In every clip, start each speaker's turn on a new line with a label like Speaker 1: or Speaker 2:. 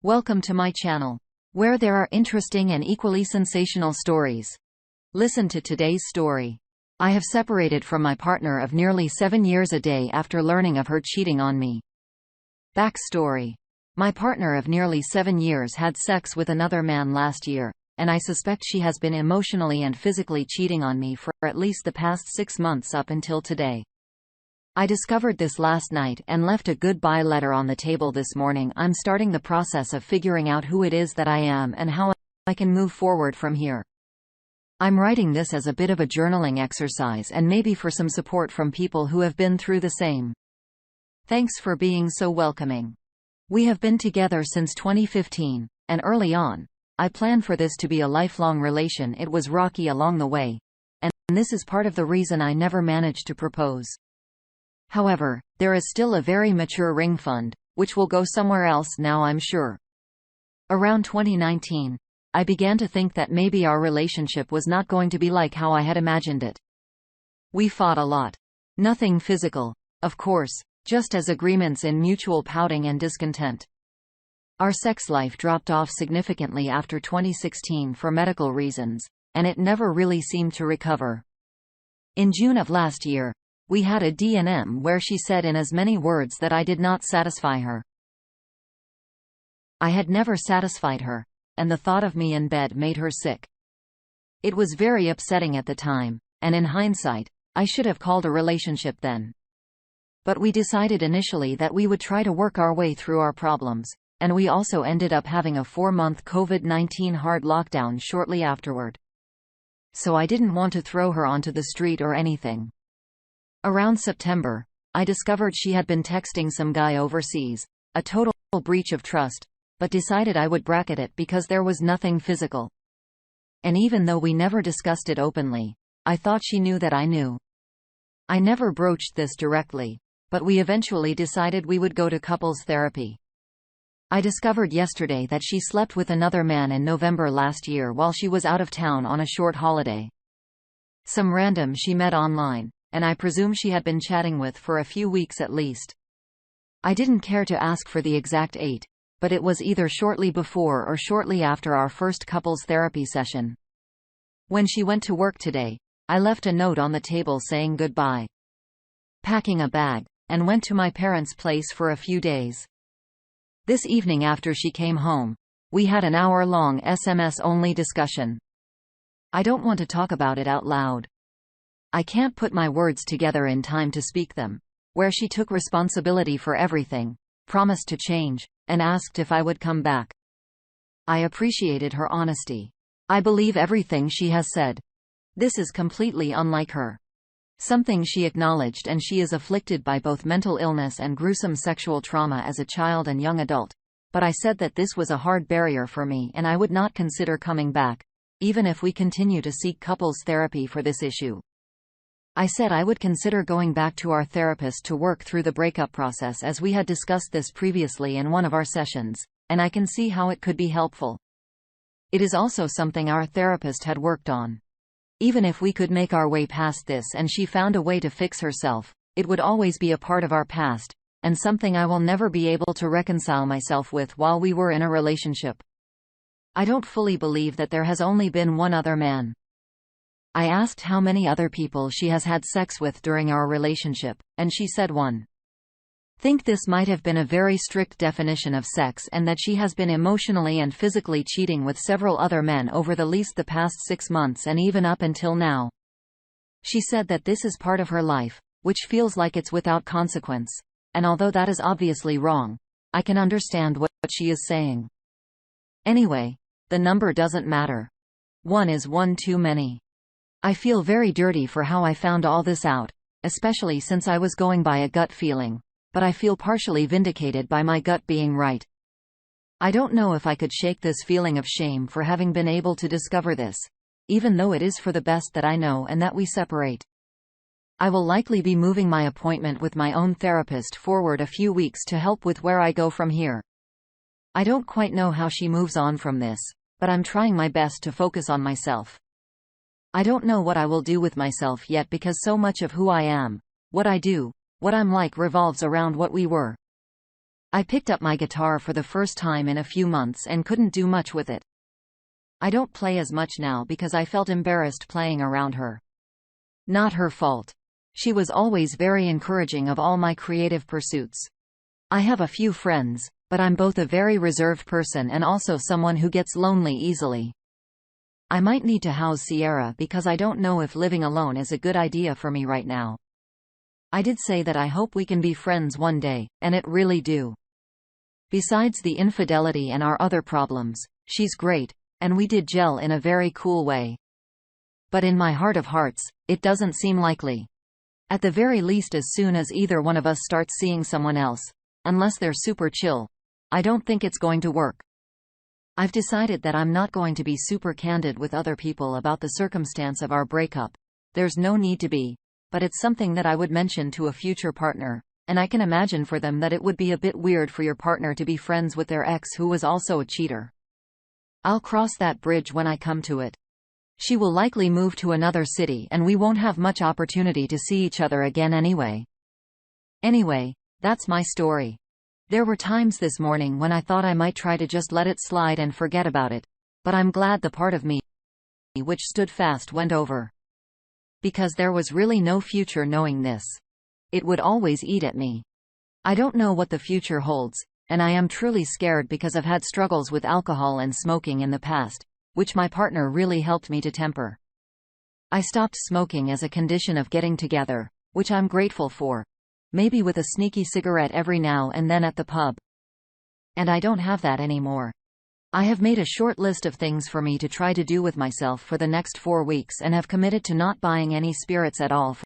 Speaker 1: Welcome to my channel, where there are interesting and equally sensational stories. Listen to today's story. I have separated from my partner of nearly 7 years a day after learning of her cheating on me. Backstory. My partner of nearly 7 years had sex with another man last year, and I suspect she has been emotionally and physically cheating on me for at least the past 6 months up until today. I discovered this last night and left a goodbye letter on the table this morning. I'm starting the process of figuring out who it is that I am and how I can move forward from here. I'm writing this as a bit of a journaling exercise and maybe for some support from people who have been through the same. Thanks for being so welcoming. We have been together since 2015, and early on, I planned for this to be a lifelong relation. It was rocky along the way, and this is part of the reason I never managed to propose. However, there is still a very mature ring fund, which will go somewhere else now, I'm sure. Around 2019, I began to think that maybe our relationship was not going to be like how I had imagined it. We fought a lot. Nothing physical, of course, just as agreements in mutual pouting and discontent. Our sex life dropped off significantly after 2016 for medical reasons, and it never really seemed to recover. In June of last year, we had a D&M where she said in as many words that I did not satisfy her. I had never satisfied her, and the thought of me in bed made her sick. It was very upsetting at the time, and in hindsight, I should have called a relationship then. But we decided initially that we would try to work our way through our problems, and we also ended up having a 4-month COVID-19 hard lockdown shortly afterward. So I didn't want to throw her onto the street or anything. Around September, I discovered she had been texting some guy overseas, a total breach of trust, but decided I would bracket it because there was nothing physical. And even though we never discussed it openly, I thought she knew that I knew. I never broached this directly, but we eventually decided we would go to couples therapy. I discovered yesterday that she slept with another man in November last year while she was out of town on a short holiday. Some random she met online, and I presume she had been chatting with for a few weeks at least. I didn't care to ask for the exact date, but it was either shortly before or shortly after our first couples therapy session. When she went to work today, I left a note on the table saying goodbye, packing a bag, and went to my parents' place for a few days. This evening after she came home, we had an hour-long SMS-only discussion. I don't want to talk about it out loud. I can't put my words together in time to speak them, where she took responsibility for everything, promised to change, and asked if I would come back. I appreciated her honesty. I believe everything she has said. This is completely unlike her. Something she acknowledged, and she is afflicted by both mental illness and gruesome sexual trauma as a child and young adult. But I said that this was a hard barrier for me and I would not consider coming back, even if we continue to seek couples therapy for this issue. I said I would consider going back to our therapist to work through the breakup process as we had discussed this previously in one of our sessions, and I can see how it could be helpful. It is also something our therapist had worked on. Even if we could make our way past this and she found a way to fix herself, it would always be a part of our past, and something I will never be able to reconcile myself with while we were in a relationship. I don't fully believe that there has only been one other man. I asked how many other people she has had sex with during our relationship, and she said one. Think this might have been a very strict definition of sex and that she has been emotionally and physically cheating with several other men over the least the past 6 months and even up until now. She said that this is part of her life, which feels like it's without consequence, and although that is obviously wrong, I can understand what she is saying. Anyway, the number doesn't matter. One is one too many. I feel very dirty for how I found all this out, especially since I was going by a gut feeling, but I feel partially vindicated by my gut being right. I don't know if I could shake this feeling of shame for having been able to discover this, even though it is for the best that I know and that we separate. I will likely be moving my appointment with my own therapist forward a few weeks to help with where I go from here. I don't quite know how she moves on from this, but I'm trying my best to focus on myself. I don't know what I will do with myself yet because so much of who I am, what I do, what I'm like revolves around what we were. I picked up my guitar for the first time in a few months and couldn't do much with it. I don't play as much now because I felt embarrassed playing around her. Not her fault. She was always very encouraging of all my creative pursuits. I have a few friends, but I'm both a very reserved person and also someone who gets lonely easily. I might need to house Sierra because I don't know if living alone is a good idea for me right now. I did say that I hope we can be friends one day, and it really do. Besides the infidelity and our other problems, she's great, and we did gel in a very cool way. But in my heart of hearts, it doesn't seem likely. At the very least, as soon as either one of us starts seeing someone else, unless they're super chill, I don't think it's going to work. I've decided that I'm not going to be super candid with other people about the circumstance of our breakup. There's no need to be, but it's something that I would mention to a future partner, and I can imagine for them that it would be a bit weird for your partner to be friends with their ex who was also a cheater. I'll cross that bridge when I come to it. She will likely move to another city and we won't have much opportunity to see each other again anyway. Anyway, that's my story. There were times this morning when I thought I might try to just let it slide and forget about it, but I'm glad the part of me which stood fast went over. Because there was really no future knowing this. It would always eat at me. I don't know what the future holds, and I am truly scared because I've had struggles with alcohol and smoking in the past, which my partner really helped me to temper. I stopped smoking as a condition of getting together, which I'm grateful for. Maybe with a sneaky cigarette every now and then at the pub. And I don't have that anymore. I have made a short list of things for me to try to do with myself for the next 4 weeks and have committed to not buying any spirits at all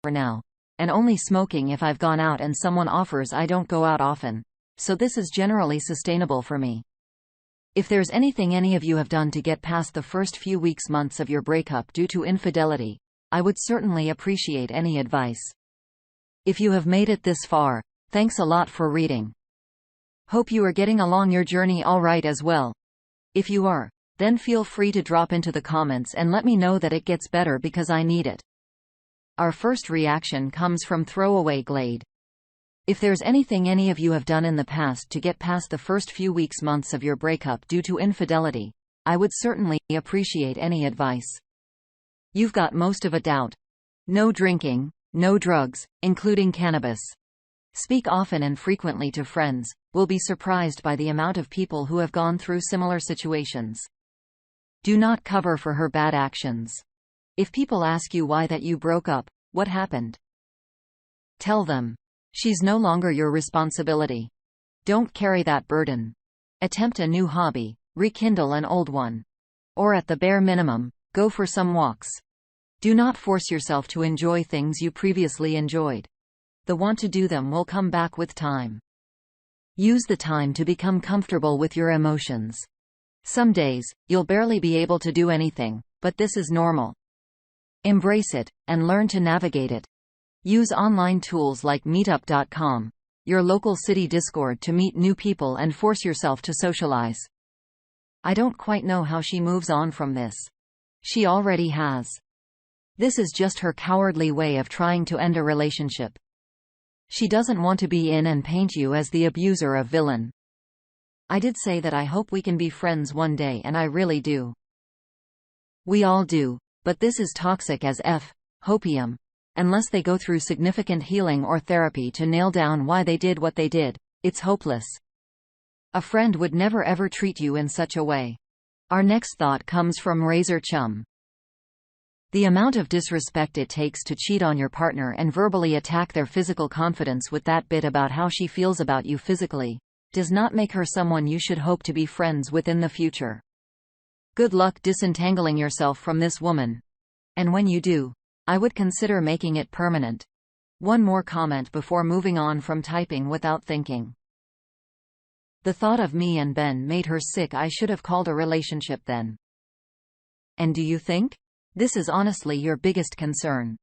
Speaker 1: for now, and only smoking if I've gone out and someone offers. I don't go out often, so this is generally sustainable for me. If there's anything any of you have done to get past the first few weeks, months of your breakup due to infidelity, I would certainly appreciate any advice. If you have made it this far, thanks a lot for reading. Hope you are getting along your journey all right as well. If you are, then feel free to drop into the comments and let me know that it gets better because I need it. Our first reaction comes from Throwaway Glade. If there's anything any of you have done in the past to get past the first few weeks, months of your breakup due to infidelity, I would certainly appreciate any advice. You've got most of it out. No drinking. No drugs, including cannabis. Speak often and frequently to friends. Will be surprised by the amount of people who have gone through similar situations. Do not cover for her bad actions. If people ask you why that you broke up, what happened? Tell them. She's no longer your responsibility. Don't carry that burden. Attempt a new hobby, rekindle an old one. Or at the bare minimum, go for some walks. Do not force yourself to enjoy things you previously enjoyed. The want to do them will come back with time. Use the time to become comfortable with your emotions. Some days, you'll barely be able to do anything, but this is normal. Embrace it, and learn to navigate it. Use online tools like Meetup.com, your local city Discord to meet new people and force yourself to socialize. I don't quite know how she moves on from this. She already has. This is just her cowardly way of trying to end a relationship. She doesn't want to be in and paint you as the abuser or villain. I did say that I hope we can be friends one day, and I really do. We all do, but this is toxic as F. Hopium. Unless they go through significant healing or therapy to nail down why they did what they did, it's hopeless. A friend would never ever treat you in such a way. Our next thought comes from Razor Chum. The amount of disrespect it takes to cheat on your partner and verbally attack their physical confidence with that bit about how she feels about you physically does not make her someone you should hope to be friends with in the future. Good luck disentangling yourself from this woman. And when you do, I would consider making it permanent. One more comment before moving on from typing without thinking. The thought of me and Ben made her sick. I should have called a relationship then. And do you think? This is honestly your biggest concern.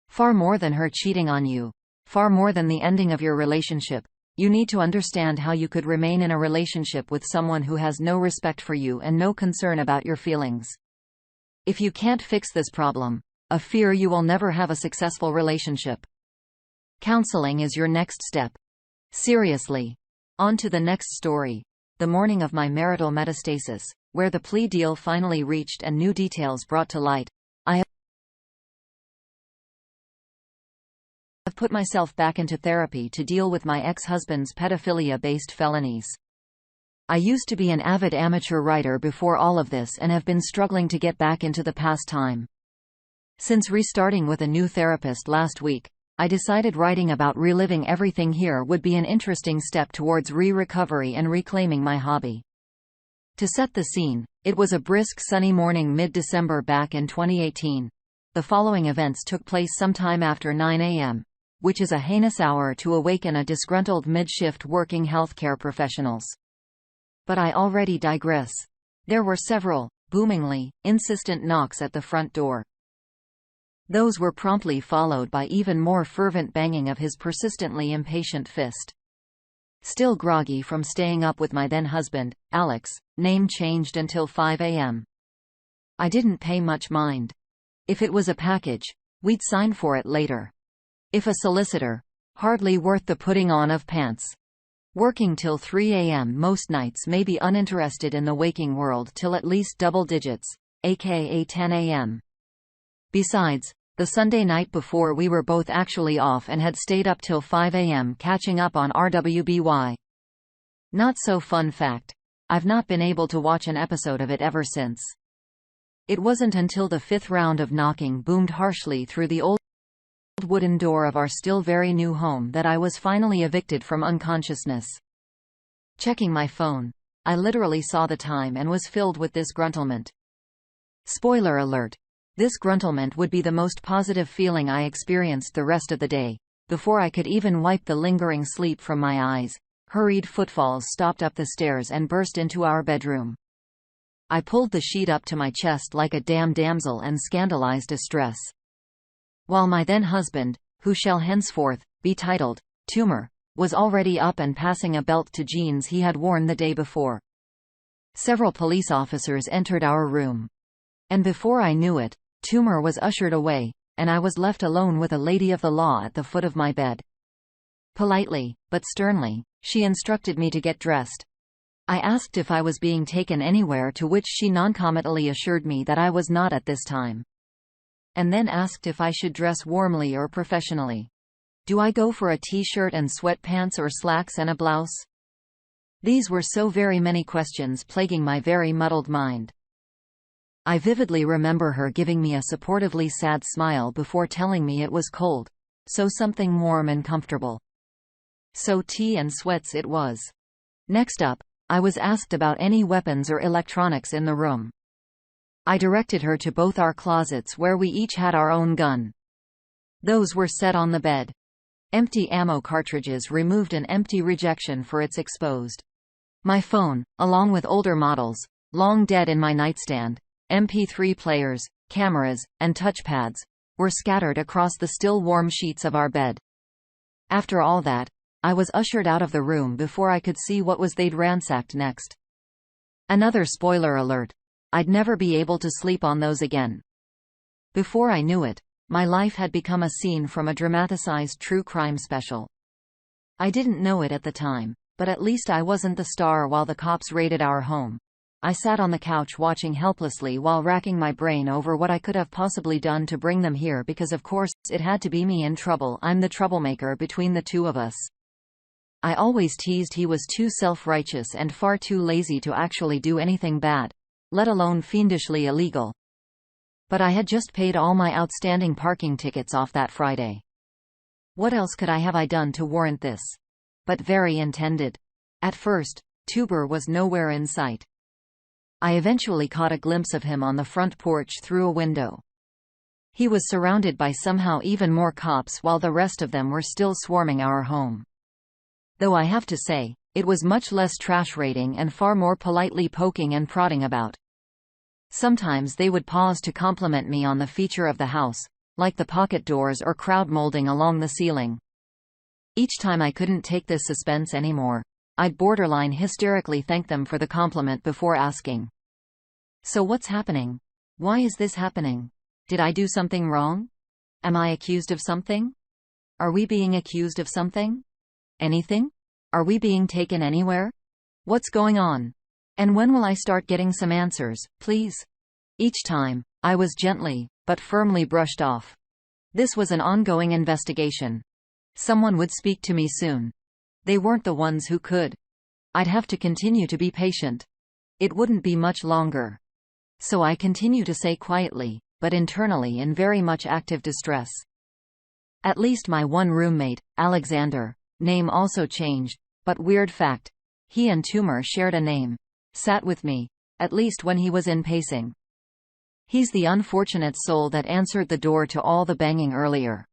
Speaker 1: Far more than her cheating on you. Far more than the ending of your relationship. You need to understand how you could remain in a relationship with someone who has no respect for you and no concern about your feelings. If you can't fix this problem, I fear you will never have a successful relationship. Counseling is your next step. Seriously. On to the next story. The morning of my marital metastasis, where the plea deal finally reached and new details brought to light, I have put myself back into therapy to deal with my ex-husband's pedophilia-based felonies. I used to be an avid amateur writer before all of this and have been struggling to get back into the pastime. Since restarting with a new therapist last week, I decided writing about reliving everything here would be an interesting step towards recovery and reclaiming my hobby. To set the scene, it was a brisk sunny morning mid-December back in 2018. The following events took place sometime after 9 a.m., which is a heinous hour to awaken a disgruntled mid-shift working healthcare professionals. But I already digress. There were several, boomingly, insistent knocks at the front door. Those were promptly followed by even more fervent banging of his persistently impatient fist. Still groggy from staying up with my then-husband, Alex, name changed until 5 a.m. I didn't pay much mind. If it was a package, we'd sign for it later. If a solicitor, hardly worth the putting on of pants. Working till 3 a.m. most nights, may be uninterested in the waking world till at least double digits, aka 10 a.m. Besides, the Sunday night before we were both actually off and had stayed up till 5 a.m. catching up on RWBY. Not so fun fact. I've not been able to watch an episode of it ever since. It wasn't until the fifth round of knocking boomed harshly through the old wooden door of our still very new home that I was finally evicted from unconsciousness. Checking my phone, I literally saw the time and was filled with this gruntlement. Spoiler alert. This gruntlement would be the most positive feeling I experienced the rest of the day. Before I could even wipe the lingering sleep from my eyes, hurried footfalls stopped up the stairs and burst into our bedroom. I pulled the sheet up to my chest like a damsel and scandalized distress. While my then-husband, who shall henceforth be titled Toomer, was already up and passing a belt to jeans he had worn the day before. Several police officers entered our room. And before I knew it, Toomer was ushered away, and I was left alone with a lady of the law at the foot of my bed. Politely, but sternly, she instructed me to get dressed. I asked if I was being taken anywhere, to which she noncommittally assured me that I was not at this time. And then asked if I should dress warmly or professionally. Do I go for a t-shirt and sweatpants or slacks and a blouse? These were so very many questions plaguing my very muddled mind. I vividly remember her giving me a supportively sad smile before telling me it was cold, so something warm and comfortable. So tea and sweats it was. Next up, I was asked about any weapons or electronics in the room. I directed her to both our closets where we each had our own gun. Those were set on the bed. Empty ammo cartridges removed, an empty rejection for its exposed. My phone, along with older models, long dead in my nightstand, MP3 players, cameras, and touchpads, were scattered across the still warm sheets of our bed. After all that, I was ushered out of the room before I could see what was they'd ransacked next. Another spoiler alert. I'd never be able to sleep on those again. Before I knew it, my life had become a scene from a dramatized true crime special. I didn't know it at the time, but at least I wasn't the star while the cops raided our home. I sat on the couch watching helplessly while racking my brain over what I could have possibly done to bring them here, because of course, it had to be me in trouble. I'm the troublemaker between the two of us. I always teased he was too self-righteous and far too lazy to actually do anything bad, let alone fiendishly illegal. But I had just paid all my outstanding parking tickets off that Friday. What else could I have done to warrant this? But very intended. At first, Tuber was nowhere in sight. I eventually caught a glimpse of him on the front porch through a window. He was surrounded by somehow even more cops while the rest of them were still swarming our home. Though I have to say, it was much less trash raiding and far more politely poking and prodding about. Sometimes they would pause to compliment me on the feature of the house, like the pocket doors or crowd molding along the ceiling. Each time I couldn't take this suspense anymore, I'd borderline hysterically thank them for the compliment before asking. So what's happening? Why is this happening? Did I do something wrong? Am I accused of something? Are we being accused of something? Anything? Are we being taken anywhere? What's going on? And when will I start getting some answers, please? Each time, I was gently, but firmly brushed off. This was an ongoing investigation. Someone would speak to me soon. They weren't the ones who could. I'd have to continue to be patient. It wouldn't be much longer. So I continue to say quietly, but internally in very much active distress. At least my one roommate, Alexander, name also changed, but weird fact, he and Toomer shared a name, sat with me, at least when he was in pacing. He's the unfortunate soul that answered the door to all the banging earlier.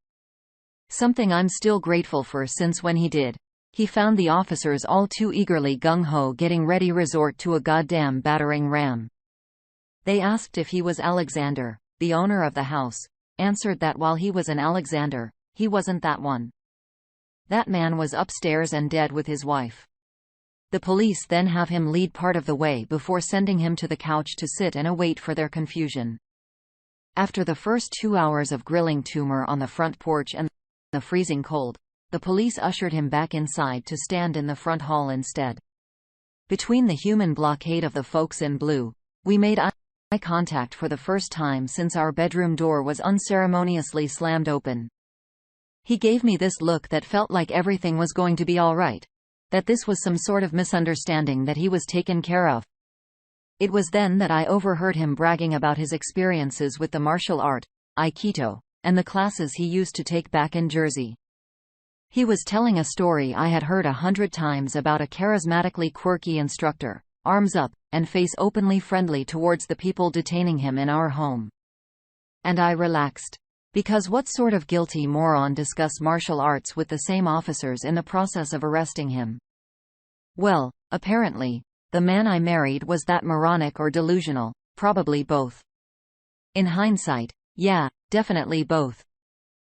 Speaker 1: Something I'm still grateful for, since when he did, he found the officers all too eagerly gung-ho getting ready resort to a goddamn battering ram. They asked if he was Alexander, the owner of the house, answered that while he was an Alexander, he wasn't that one. That man was upstairs and dead with his wife. The police then have him lead part of the way before sending him to the couch to sit and await for their confusion. After the first 2 hours of grilling Toomer on the front porch and the freezing cold, the police ushered him back inside to stand in the front hall instead. Between the human blockade of the folks in blue, we made eye contact for the first time since our bedroom door was unceremoniously slammed open. He gave me this look that felt like everything was going to be all right, that this was some sort of misunderstanding, that he was taken care of. It was then that I overheard him bragging about his experiences with the martial art, Aikido, and the classes he used to take back in Jersey. He was telling a story I had heard 100 times about a charismatically quirky instructor, arms up, and face openly friendly towards the people detaining him in our home. And I relaxed. Because what sort of guilty moron discuss martial arts with the same officers in the process of arresting him? Well, apparently, the man I married was that moronic or delusional, probably both. In hindsight, yeah, definitely both.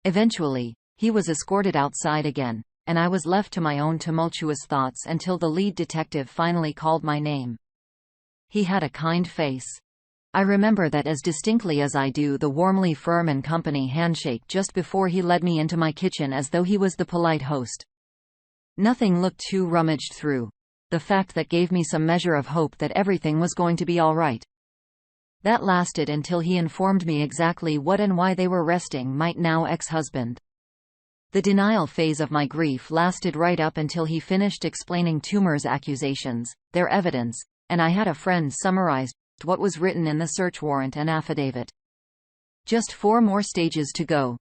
Speaker 1: Eventually, he was escorted outside again, and I was left to my own tumultuous thoughts until the lead detective finally called my name. He had a kind face. I remember that as distinctly as I do the warmly firm and company handshake just before he led me into my kitchen as though he was the polite host. Nothing looked too rummaged through. The fact that gave me some measure of hope that everything was going to be all right. That lasted until he informed me exactly what and why they were arresting my now ex-husband. The denial phase of my grief lasted right up until he finished explaining Toomer's accusations, their evidence, and I had a friend summarize what was written in the search warrant and affidavit. Just 4 more stages to go,